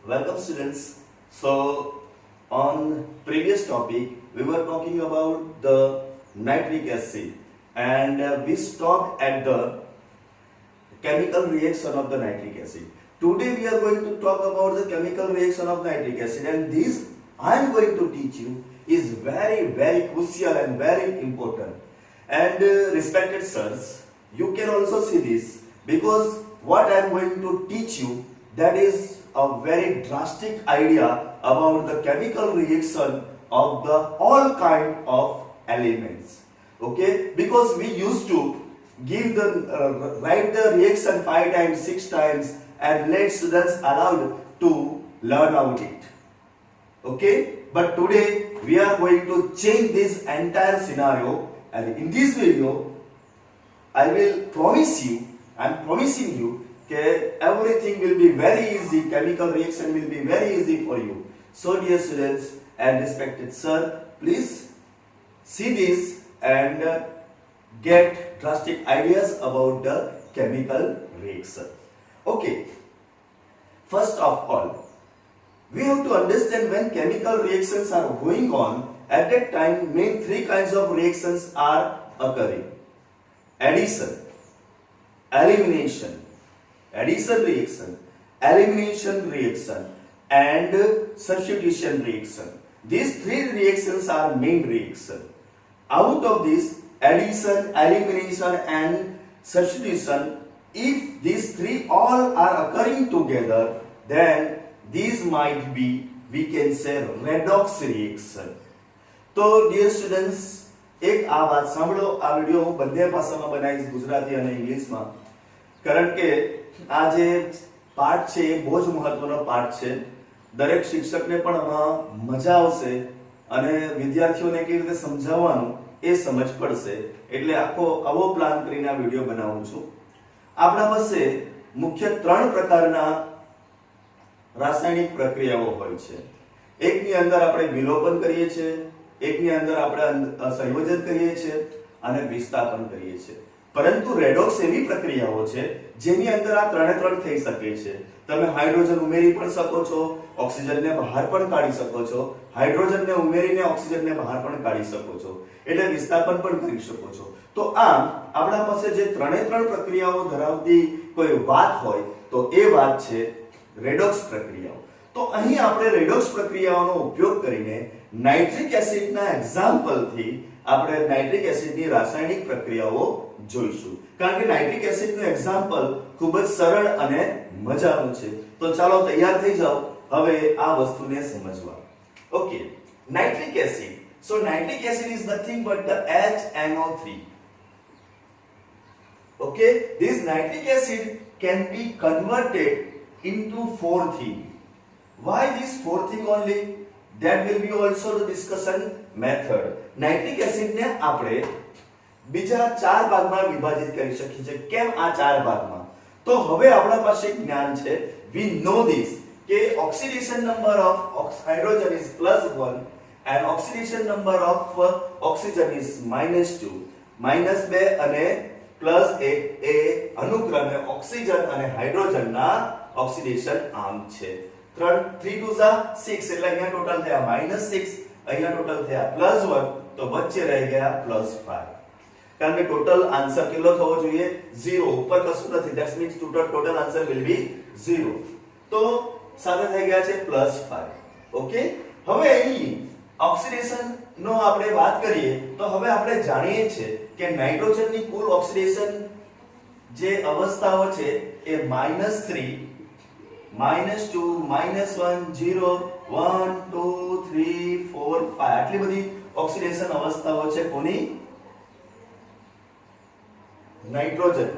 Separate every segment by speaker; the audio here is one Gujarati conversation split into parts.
Speaker 1: Welcome students. So on previous topic we were talking about the nitric acid and we stopped at the chemical reaction of the nitric acid. Today we are going to talk about the chemical reaction of nitric acid, and this I am going to teach you is very crucial and very important. And respected sirs, you can also see this because what I am going to teach you, that is a very drastic idea about the chemical reaction of the all kind of elements. Okay, because we used to give the write the reaction 5 times 6 times and let students allowed to learn about it. Okay, but today we are going to change this entire scenario, and in this video I will promise you, I am promising you that everything will be very easy, chemical reaction will be very easy for you. So dear students and respected sir, please see this and get drastic ideas about the chemical reaction. Okay, first of all, we have to understand when chemical reactions are going on, at that time main 3 kinds of reactions are occurring: addition, elimination, addition reaction, elimination reaction, and substitution reaction. These 3 reactions are main reaction. Out of this addition, elimination and substitution, if these 3 all are occurring together, then these might be, we can say, redox reaction. તો dear students, એક આ વાત સાંભળો. આ વિડિયો હું બંને ભાષામાં બનાવીશ, ગુજરાતી અને ઇંગ્લિશમાં, કારણ કે આ જે પાઠ છે એ બહુ જ મહત્વનો પાઠ છે. દરેક શિક્ષકને પણ આમાં મજા આવશે અને વિદ્યાર્થીઓને કેવી રીતે સમજાવવાનું એ સમજ પડશે, એટલે આવો પ્લાન કરીને આ વિડિયો બનાવું છું. આપણા પાસે મુખ્ય 3 પ્રકારના રાસાયણિક પ્રક્રિયાઓ હોય છે. એકની અંદર આપણે વિલોપન કરીએ છીએ, એકની અંદર આપણે સંયોજન કરીએ છીએ અને વિસ્થાપન કરીએ છીએ. પરંતુ રેડોક્સ એવી પ્રક્રિયાઓ છે જેની અંદર આ ત્રણે ત્રણ થઈ શકે છે. તમે હાઇડ્રોજન ઉમેરી પણ શકો છો, ઓક્સિજનને બહાર પણ કાઢી શકો છો, હાઇડ્રોજનને ઉમેરીને ઓક્સિજનને બહાર પણ કાઢી શકો છો, એટલે વિસ્થાપન પણ કરી શકો છો. તો આમ આપણા પાસે જે ત્રણે ત્રણ પ્રક્રિયાઓ ધરાવતી કોઈ વાત હોય તો એ વાત છે રેડોક્સ પ્રક્રિયાઓ. તો અહીં આપણે રેડોક્સ પ્રક્રિયાઓનો ઉપયોગ કરીને નાઇટ્રિક એસિડના એક્ઝામ્પલથી આપણે નાઇટ્રિક એસિડની રાસાયણિક પ્રક્રિયાઓ જોઈશું, કારણ કે નાઇટ્રિક એસિડનું એક્ઝામ્પલ ખૂબ જ સરળ અને મજાનું છે. તો ચાલો તૈયાર થઈ જાઓ હવે આ વસ્તુને સમજવા. Okay, nitric acid. So nitric acid is nothing but the HNO3. Okay, this nitric acid can be converted into 4 things. Why this 4 thing only? That will be also the discussion method. Nitric acid ને આપણે બીજા 4 ભાગમાં વિભાજિત કરી શકીએ છીએ. કેમ આ 4 ભાગમાં? તો હવે આપણા પાસે જ્ઞાન છે. We know this કે oxidation number of hydrogen is +1 and oxidation number of oxygen is -2, -2 અને +1 એ અનુક્રમે ઓક્સિજન અને હાઇડ્રોજનના ઓક્સિડેશન આર્મ છે. 3 2 6 એટલે અહીંયા ટોટલ થયા -6, અહીંયા ટોટલ થયા +1, તો વચ્ચે રહી ગયા +5. કારણ કે ટોટલ આન્સર કેટલો થવો જોઈએ? 0. ઉપર કશું નથી, that's means total answer will be 0. તો સાથે થઈ ગયા છે +5. ઓકે, હવે અહીં ઓક્સિડેશન નો આપણે વાત કરીએ તો હવે આપણે જાણીએ છીએ કે નાઇટ્રોજનની કુલ ઓક્સિડેશન જે અવસ્થાઓ છે એ -3, -2, -1, 0, 1, 2, 3, 4, 5 આટલી બધી ઓક્સિડેશન અવસ્થાઓ છે કોની? નાઇટ્રોજન.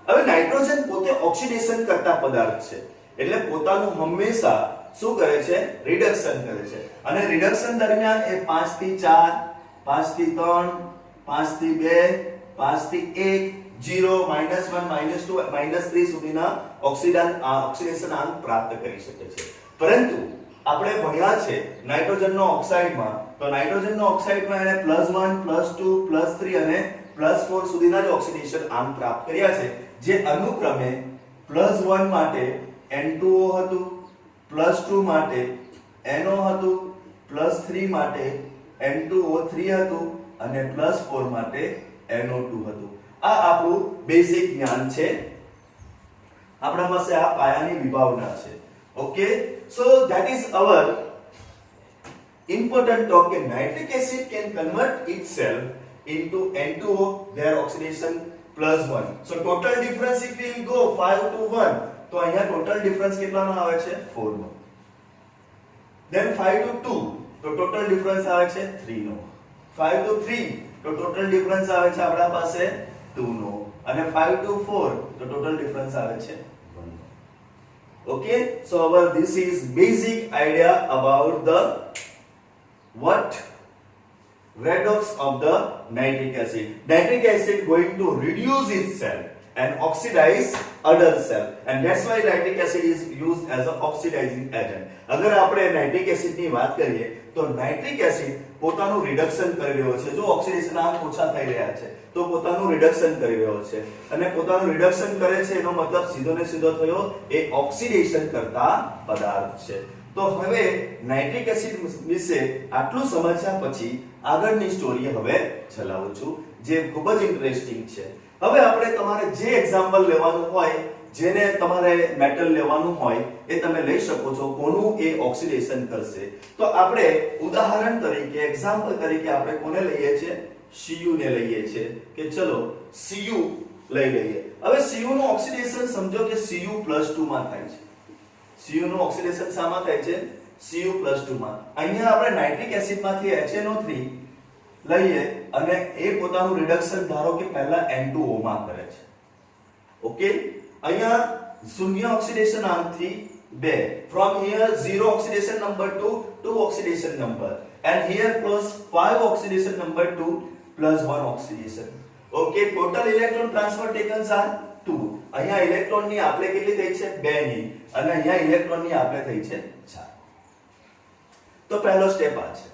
Speaker 1: હવે નાઇટ્રોજન પોતે ઓક્સિડેશન કરતા પદાર્થ છે, એટલે પોતાનું હંમેશા શું કરે છે? રિડક્શન કરે છે. અને રિડક્શન દરમિયાન એ 5 થી 4, 5 થી 3, 5 થી 2, 5 થી 1, 0, -1, -2, -3 સુધીના ઓક્સિડેશન આંક પ્રાપ્ત કરી શકે છે. પરંતુ આપણે ભણ્યા છે નાઇટ્રોજનનો ઓક્સાઇડમાં, તો નાઇટ્રોજનનો ઓક્સાઇડમાં એને +1, +2, +3 અને +4 સુધીના જ ઓક્સિડેશન આંક પ્રાપ્ત કર્યા છે, જે અનુક્રમે +1 માટે N2O હતું, +2 માટે NO હતું, +3 માટે N2O3 હતું અને +4 માટે NO2 હતું. આ આપણું બેઝિક જ્ઞાન છે. આપણા પાસે આ પાયાની વિભાવના છે. Okay, so that is our important talk that nitric acid can convert itself into N2O, their oxidation +1. So total difference if we go 5 to 1, તો અહીંયા total difference કેટલાનો આવે છે 4 નો. Then 5 to 2, તો total difference આવે છે 3 નો. 5 to 3, તો total difference આવે છે આપણા પાસે 2 નો. અને 5 to 4, તો total difference આવે છે 1 નો. Okay, so this is basic idea about the what redox of the nitric acid. Nitric acid going to reduce itself and oxidize other cell, and that's why nitric acid is used as an oxidizing agent. अगर આપણે નાઇટ્રિક એસિડ ની વાત કરીએ તો નાઇટ્રિક એસિડ પોતાનું રિડક્શન કરી રહ્યો છે. જો ઓક્સિડેશન આંક ઓછા થઈ રહ્યા છે તો પોતાનું રિડક્શન કરી રહ્યો છે, અને પોતાનું રિડક્શન કરે છે એનો મતલબ સીધો ને સીધો થયો એ ઓક્સિડેશન કરતા પદાર્થ છે. તો હવે નાઇટ્રિક એસિડ વિશે આટલું સમજ્યા પછી આગળની સ્ટોરી હવે ચલાવું છું, જે ખૂબ જ ઇન્ટરેસ્ટિંગ છે. હવે આપણે તમારે જે એક્ઝામ્પલ લેવાનું હોય, જેને તમારે મેટલ લેવાનું હોય એ તમે લઈ શકો છો. કોનું એ ઓક્સિડેશન કરશે, તો આપણે ઉદાહરણ તરીકે એક્ઝામ્પલ તરીકે આપણે કોને લઈએ છીએ? Cu ને લઈએ છીએ કે ચલો Cu લઈ લઈએ. હવે Cu નું ઓક્સિડેશન સમજો કે Cu+2 માં થાય છે. Cu નું ઓક્સિડેશન શામાં થાય છે? Cu+2 માં. અહીંયા આપણે નાઇટ્રિક એસિડ માંથી HNO3 લઈએ અને એ પોતાનું રિડક્શન ધારો કે પહેલા N2O માં કરે છે. ઓકે, અહીંયા શૂન્ય oxidation આંકથી 2. From here 0 oxidation number to 2 oxidation number, and here +5 oxidation number to +1 oxidation. Okay, total electron transfer taken are 2. અહીંયા ઇલેક્ટ્રોન ની આપણે કેટલી થઈ છે? 2 ની, અને અહીંયા ઇલેક્ટ્રોન ની આપણે થઈ છે 4. તો પહેલો સ્ટેપ આ છે.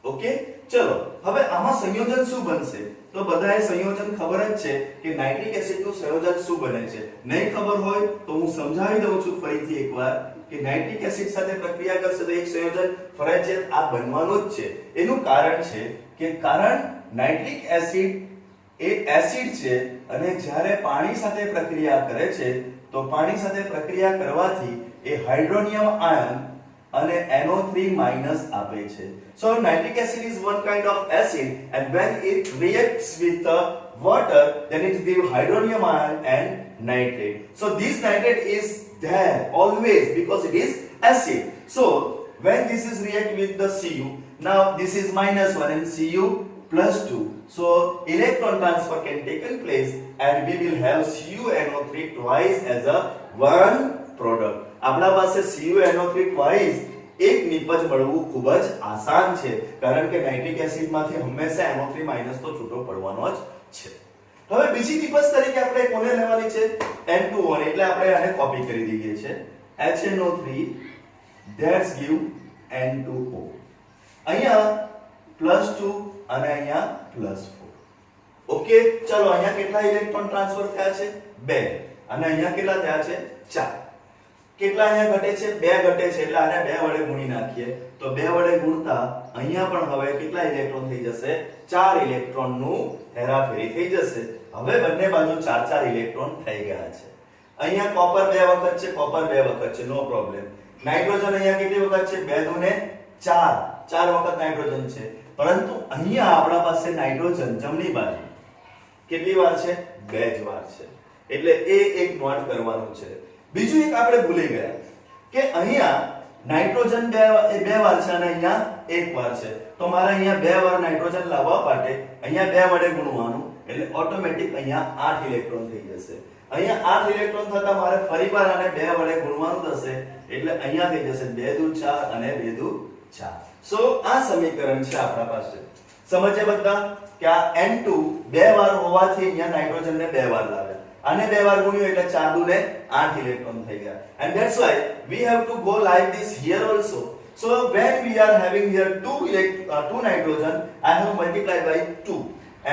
Speaker 1: ઓકે, ચલો હવે આમાં સંયોજન શું બનશે? તો બધાએ સંયોજન ખબર જ છે કે નાઇટ્રિક એસિડ નું સંયોજન શું બને છે. નહીં ખબર હોય તો હું સમજાવી દઉં છું ફરીથી એકવાર કે નાઇટ્રિક એસિડ સાથે પ્રક્રિયા કરશે તો એક સંયોજન ફરજિયાત આ બનવાનું જ છે. એનું કારણ છે કે કારણ નાઇટ્રિક એસિડ એ એસિડ છે, અને જ્યારે પાણી સાથે પ્રક્રિયા કરે છે તો પાણી સાથે પ્રક્રિયા કરવાથી એ હાઇડ્રોનિયમ આયન અને NO3 માઈનસ આપે છે. So nitric acid is one kind of acid, and when it reacts with the water then it gives hydronium ion and nitrate. So this nitrate is there always because it is acid. So when this is react with the Cu, now this is -1 and Cu+2, so electron transfer can take place and we will have CuNO3 twice as a one product. આપણા પાસે CuNO3 twice એક નિપજ મળવું ખૂબ જ આસાન છે, કારણ કે નાઇટ્રિક એસિડ માંથી હંમેશા NO3 માઈનસ તો છૂટો પડવાનો જ છે. હવે બીજી નિપજ તરીકે આપણે કોને લેવાની છે? N2O ને, એટલે આપણે આને કોપી કરી દઈએ છે. HNO3 that give N2O. અહીંયા +2 અને અહીંયા +4. ઓકે, ચલો અહીંયા કેટલા ઇલેક્ટ્રોન ટ્રાન્સફર થયા છે? 2. અને અહીંયા કેટલા થયા છે? 4. કેટલા અહીંયા ઘટે છે? 2 ઘટે છે, એટલે આને 2 વડે ગુણી નાખીએ તો 2 વડે ગુણતા અહીંયા પણ હવે કેટલા ઇલેક્ટ્રોન થઈ જશે? 4 ઇલેક્ટ્રોન નું હેરાફેરી થઈ જશે. હવે બંને બાજુ 4 ઇલેક્ટ્રોન થઈ ગયા છે. અહીંયા કોપર 2 વખત છે, કોપર 2 વખત છે, નો પ્રોબ્લેમ. નાઇટ્રોજન અહીંયા કેટલી વખત છે? 2 દુને 4, 4 વખત નાઇટ્રોજન છે. પરંતુ અહીંયા આપણા પાસે નાઇટ્રોજન જમણી બાજુ કેટલી વાર છે? 2 જ વાર છે, એટલે એ એક નોટ કરવાનું છે. બીજું એક આપણે ભૂલી ગયા કે અહીંયા નાઇટ્રોજન 2 વાર છે અને અહીંયા 1 વાર છે. તો મારે અહીંયા 2 વાર નાઇટ્રોજન લાવવા માટે અહીંયા 2 વડે ગુણવાનું, એટલે ઓટોમેટિક અહીંયા 8 ઇલેક્ટ્રોન થઈ જશે. અહીંયા 8 ઇલેક્ટ્રોન થતા મારે ફરીવાર આને 2 વડે ગુણવાનું થશે, એટલે અહીંયા થઈ જશે 2 દુ 4 અને 2 દુ 4. સો આ સમીકરણ છે આપણા પાસે. સમજે બધા કે આ N2 2 વાર હોવાથી અહીંયા નાઇટ્રોજનને 2 વાર લાવ્યા, આને 2 વાર ગુણ્યું એટલે 4 દુ ને 8 ઇલેક્ટ્રોન થઈ ગયા. And that's why we have to go like this here also. So when we are having here 2 nitrogen, I have multiplied by 2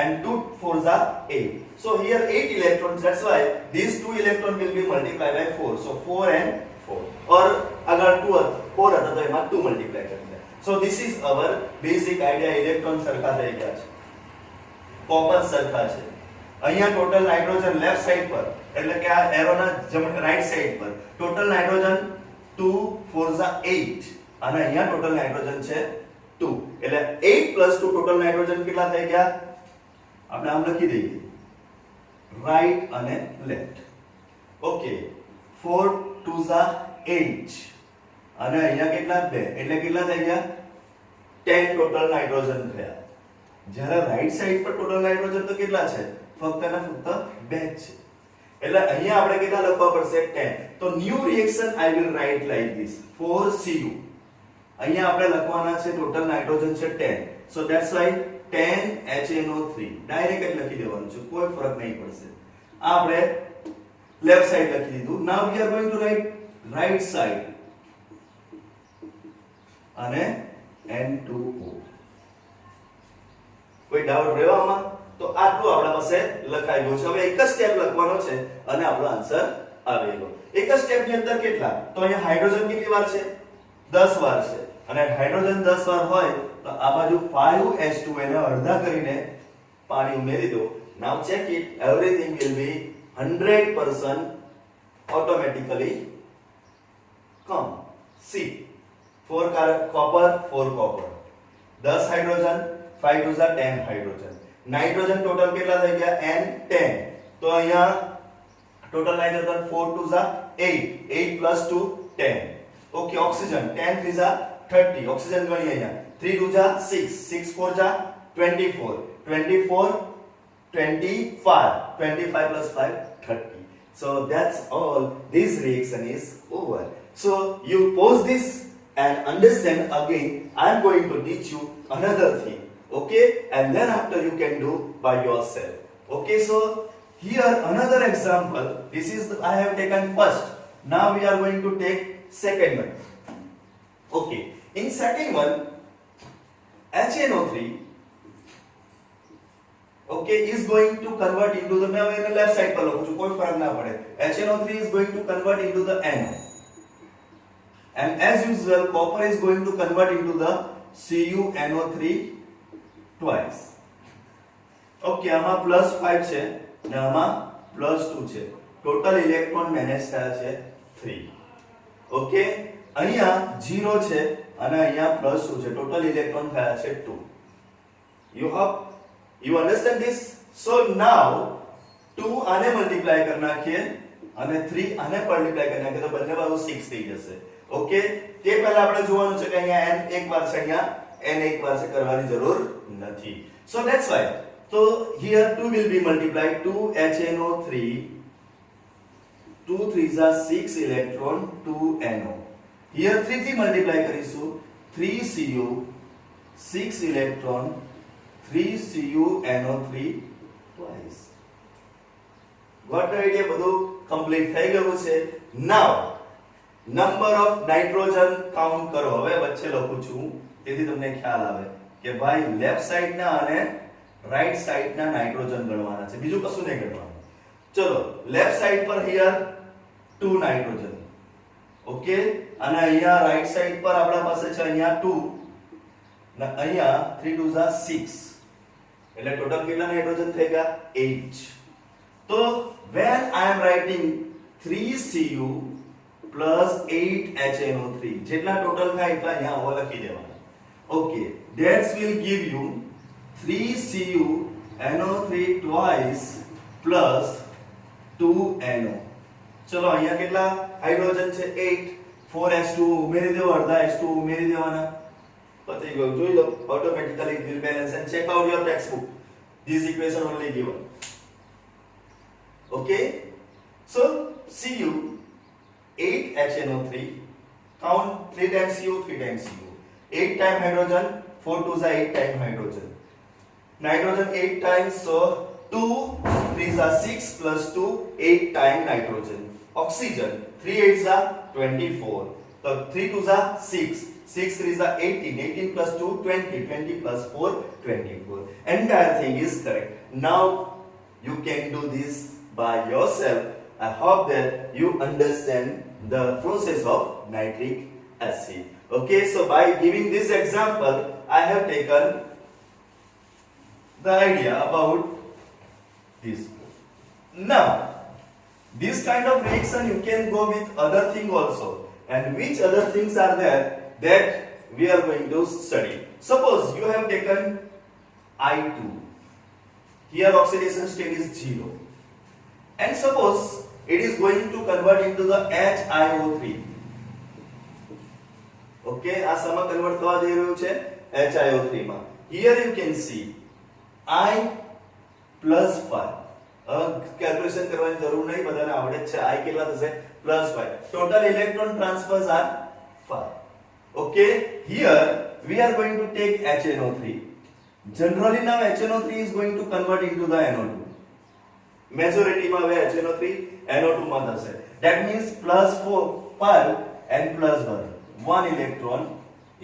Speaker 1: and 2 4s are 8. So here 8 electrons, that's why these 2 electron will be multiplied by 4. So 4 and 4 और अगर 4 હતા તો એમાં 2 મલ્ટીપ્લાય કરી દે. So this is our basic idea. Electron સરખા થઈ ગયા છે, કોપર સરખા છે. અહીંયા ટોટલ નાઇટ્રોજન લેફ્ટ સાઈડ પર એટલે કે આ એરોના રાઈટ સાઈડ પર ટોટલ નાઇટ્રોજન 2 4 8 અને અહીંયા ટોટલ નાઇટ્રોજન છે 2 એટલે 8 + 2 ટોટલ નાઇટ્રોજન કેટલા થઈ ગયા આપણે આમ લખી દઈએ રાઈટ અને લેફ્ટ. ઓકે 4 2 8 અને અહીંયા કેટલા 2 એટલે કેટલા થઈ ગયા 10 ટોટલ નાઇટ્રોજન થયા. જ્યારે રાઈટ સાઈડ પર ટોટલ નાઇટ્રોજન તો કેટલા છે ફક્ત અને ફક્ત 2 છે. એટલે અહીંયા આપણે કેટલા લખવા પડશે 10. તો new reaction I will right like this 4Cu. અહીંયા આપણે લખવાના છે ટોટલ નાઇટ્રોજન છે 10. સો ધેટ્સ વાય 10HNO3 ડાયરેક્ટ જ લખી દેવાનું છે, કોઈ ફરક નહીં પડશે. આ આપણે લેફ્ટ સાઈડ લખી દીધું. Now we are going to right right side અને N2O. કોઈ ડાઉટ રહ્યો આમાં? તો આટલું આપણા પાસે લખાઈ ગયું છે. હવે એક જ સ્ટેપ લખવાનો છે અને આપણો આન્સર આવી ગયો. એક જ સ્ટેપ ની અંદર કેટલા? તો અહીંયા હાઇડ્રોજન કેટલી વાર છે? 10 વાર છે. અને હાઇડ્રોજન 10 વાર હોય તો આ બાજુ 5H2 એને અડધા કરીને પાણી ઉમેરી દો. Now check it, everything will be 100% automatically come. See, 4 copper 4 copper, 10 hydrogen 5 2 10 hydrogen. Nitrogen total કેટલા થઈ ગયા N10. તો અહીંયા total nitrogen 4 2 8 8 + 2 10. Okay oxygen 10 3 30. Oxygen ગણી અહીંયા 3 2 6 6 4 24 24 25 25 + 5 30. So that's all. This reaction is over. So you pause this and understand again. I am going to teach you another thing. Okay, and then after you can do by yourself. Okay, so here another example. This is I have taken first. Now we are going to take second one. Okay, in second one HNO3 okay is going to convert into the मैं मैंने left side पर लखूं कोई फर्क ना पड़े. HNO3 is going to convert into the NO, and as usual copper is going to convert into the CuNO3 twice. Okay આમાં +5 છે અને આમાં +2 છે. ટોટલ ઇલેક્ટ્રોન મેનેજ થયા છે 3. ઓકે અહીંયા 0 છે અને અહીંયા +2 છે. ટોટલ ઇલેક્ટ્રોન થયા છે 2. You understand this? So now 2 આને મલ્ટીપ્લાય કરી નાખીએ અને 3 આને મલ્ટીપ્લાય કરી નાખીએ તો બંને બાજુ 6 થઈ જશે. ઓકે તે પહેલા આપણે જોવાનું છે કે અહીંયા n એક વાર છે, અહીંયા n એક વાર છે, કરવાની જરૂર નથી. So that's why. So here 2 will be multiplied. 2HNO3 2 3 6 electron 2NO. Here 3 થી મલ્ટીપ્લાય કરીશું 3Cu 6 electron 3CuNO3 twice. Got the idea? બધું કમ્પ્લીટ થઈ ગયું છે. Now number of nitrogen count કરો. હવે વચ્ચે લખું છું તેથી તમને ખ્યાલ આવે કે ભાઈ લેફ્ટ સાઈડ ના અને રાઈટ સાઈડ ના નાઇટ્રોજન ગણવાના છે, બીજું કશું નહીં ગણવાનું. ચલો લેફ્ટ સાઈડ પર હિયર 2 નાઇટ્રોજન. ઓકે અને અહીંયા રાઈટ સાઈડ પર આપણા પાસે છે અહીંયા 2 અને અહીંયા 3 2 6 એટલે ટોટલ કેટલા નાઇટ્રોજન થઈ ગયા 8. તો when I am writing 3Cu + 8HNO3 જેટલા ટોટલ થાય એટલા અહીંયા આવો લખી દેવાના. Okay, that will give you 3CuNO3 twice plus 2NO. ચલો અહીંયા કેટલા હાઇડ્રોજન છે 8. 4H2 ઉમેરી દેવો, અડધા H2 ઉમેરી દેવાના. પતી ગયું. જોઈ લો automatically it will balance and check out your textbook. This equation only given. Okay, so Cu 8HNO3 count 3 times Cu 3 times Cu. 8 time hydrogen 4 2 8 time hydrogen. Nitrogen 8 times, so 2 3 6 plus 2 8 time nitrogen. Oxygen 3 8 24. So 3 2 6 6 3 18 18 plus 2 20 20 plus 4 24. Entire thing is correct. Now you can do this by yourself I hope that you understand the process of nitric acid. Okay, so by giving this example, I have taken the idea about this. Now, this kind of reaction you can go with other thing also. And which other things are there that we are going to study? Suppose you have taken I2. Here oxidation state is 0. And suppose it is going to convert into the HiO3. Okay, આ શેમાં કન્વર્ટ થવા જઈ રહ્યું છે HiO3 માં. Here you can see I plus 5. Calculation કરવાની જરૂર નહીં, બધાને આવડે જ છે. I કેટલા થશે? Plus 5. Total electron transfers are 5. Okay, here we are going to take HNO3. Generally now HNO3 is going to convert into the NO2. Majority માં હવે HNO3 NO2 માં થશે. That means plus 4, 5 and plus 1. 1 electron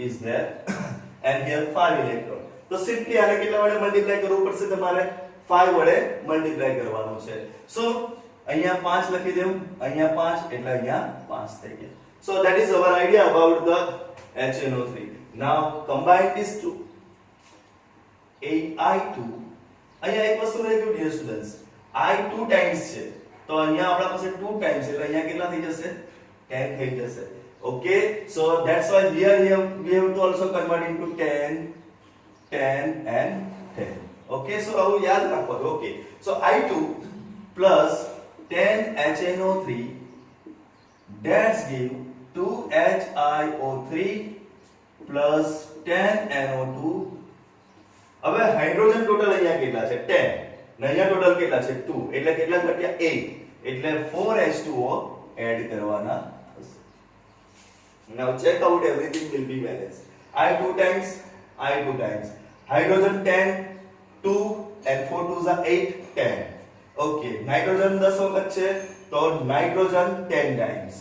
Speaker 1: is there and here 5 electron. તો simply આને કેટલા વડે મલ્ટીપ્લાય કરવું પડશે તમારે? 5 વડે મલ્ટીપ્લાય કરવાનું છે. So અહીંયા 5 લખી દેવું, અહીંયા 5 એટલે અહીંયા 5 થઈ ગયા. So that is our idea about the HNO3. Now combine these two. I2 અહીંયા એક વસ્તુ રહી ગયું dear students. I 2 times છે તો અહીંયા આપણા પાસે 2 times એટલે અહીંયા કેટલા થઈ જશે? 10 થઈ જશે. Okay, so that's why here we have to also convert into 10 and 10. Okay, so આવું યાદ રાખવાનું. Okay, so I2 plus 10 HNO3 that's give 2 HiO3 plus 10 NO2. હવે હાઇડ્રોજન ટોટલ અહીંયા કેટલા છે? 10 ને અહીંયા ટોટલ કેટલા છે? 2 એટલે કેટલા ઘટ્યા? 8 એટલે 4H2O એડ કરવાના થશે. Now check out everything will be balanced. I2 times hydrogen 10 2 and 4 2s are 8 10. Okay, nitrogen 10 વખત છે તો nitrogen 10 times.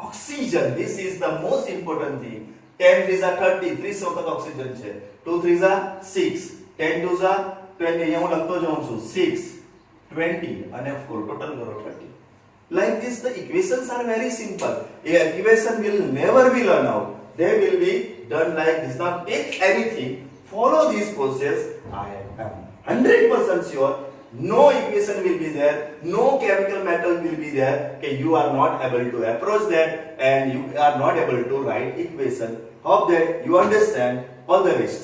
Speaker 1: Oxygen, this is the most important thing. 10 3s are 30, 30 વખત oxygen છે. 2 3s are 6, 10 2s are 20. અહીંયા હું લખતો જાઉં છું 6 20 અને 4 ટોટલ કરો 30. Like this the equations are very simple. A equation will never be learned out. They will be done like this. Now take anything, follow this process. I am 100% sure no equation will be there, no chemical metal will be there that you are not able to approach that and you are not able to write equation. Hope that you understand. All the best.